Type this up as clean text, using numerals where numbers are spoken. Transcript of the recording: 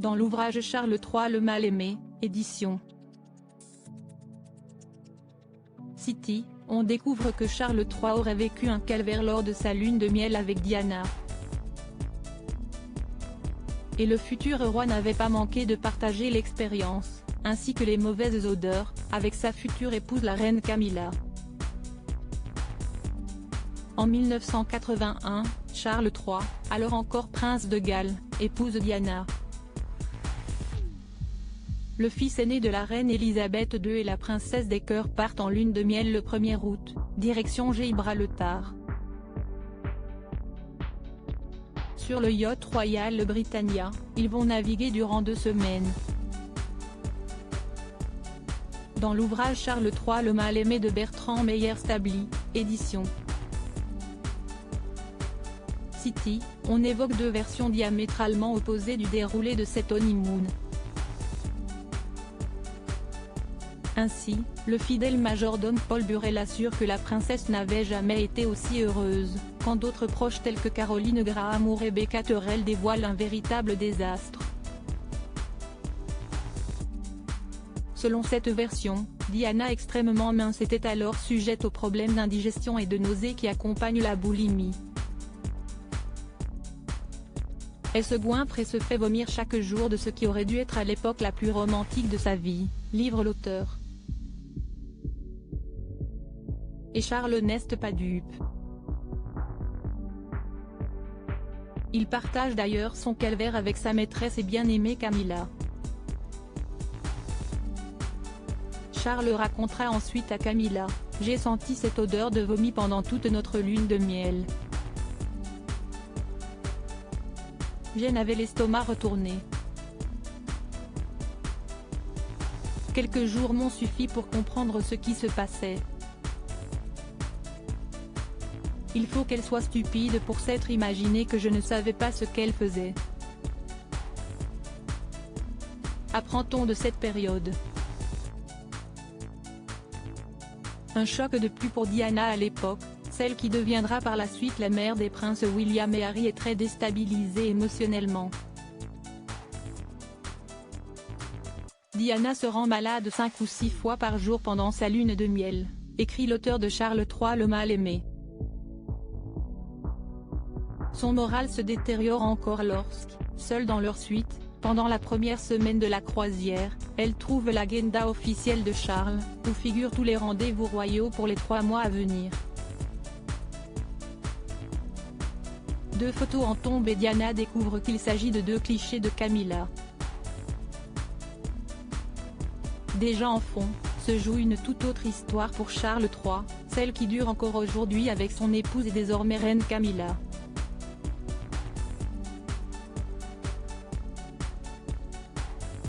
dans l'ouvrage Charles III le mal-aimé, édition City, on découvre que Charles III aurait vécu un calvaire lors de sa lune de miel avec Diana. Et le futur roi n'avait pas manqué de partager l'expérience, ainsi que les mauvaises odeurs, avec sa future épouse la reine Camilla. En 1981, Charles III, alors encore prince de Galles, épouse Diana. Le fils aîné de la reine Elisabeth II et la princesse des cœurs partent en lune de miel le 1er août, direction Gibraltar. Sur le yacht royal le Britannia, ils vont naviguer durant 2 semaines. Dans l'ouvrage Charles III le mal-aimé de Bertrand Meyer-Stably, édition City, on évoque 2 versions diamétralement opposées du déroulé de cet honeymoon. Ainsi, le fidèle majordome Paul Burrell assure que la princesse n'avait jamais été aussi heureuse, quand d'autres proches tels que Caroline Graham ou Rebecca Turrell dévoilent un véritable désastre. Selon cette version, Diana extrêmement mince était alors sujette aux problèmes d'indigestion et de nausées qui accompagnent la boulimie. Elle se goinfre et se fait vomir chaque jour de ce qui aurait dû être à l'époque la plus romantique de sa vie, livre l'auteur. Et Charles n'est pas dupe. Il partage d'ailleurs son calvaire avec sa maîtresse et bien-aimée Camilla. Charles racontera ensuite à Camilla: « J'ai senti cette odeur de vomi pendant toute notre lune de miel. J'en avais l'estomac retourné. Quelques jours m'ont suffi pour comprendre ce qui se passait. Il faut qu'elle soit stupide pour s'être imaginé que je ne savais pas ce qu'elle faisait. » Apprend-on de cette période. Un choc de plus pour Diana à l'époque, celle qui deviendra par la suite la mère des princes William et Harry est très déstabilisée émotionnellement. Diana se rend malade 5 ou 6 fois par jour pendant sa lune de miel, écrit l'auteur de Charles III le mal-aimé. Son moral se détériore encore lorsque, seule dans leur suite, pendant la première semaine de la croisière, elle trouve l'agenda officiel de Charles, où figurent tous les rendez-vous royaux pour les 3 mois à venir. 2 photos en tombent et Diana découvre qu'il s'agit de 2 clichés de Camilla. Déjà en fond, se joue une toute autre histoire pour Charles III, celle qui dure encore aujourd'hui avec son épouse et désormais reine Camilla.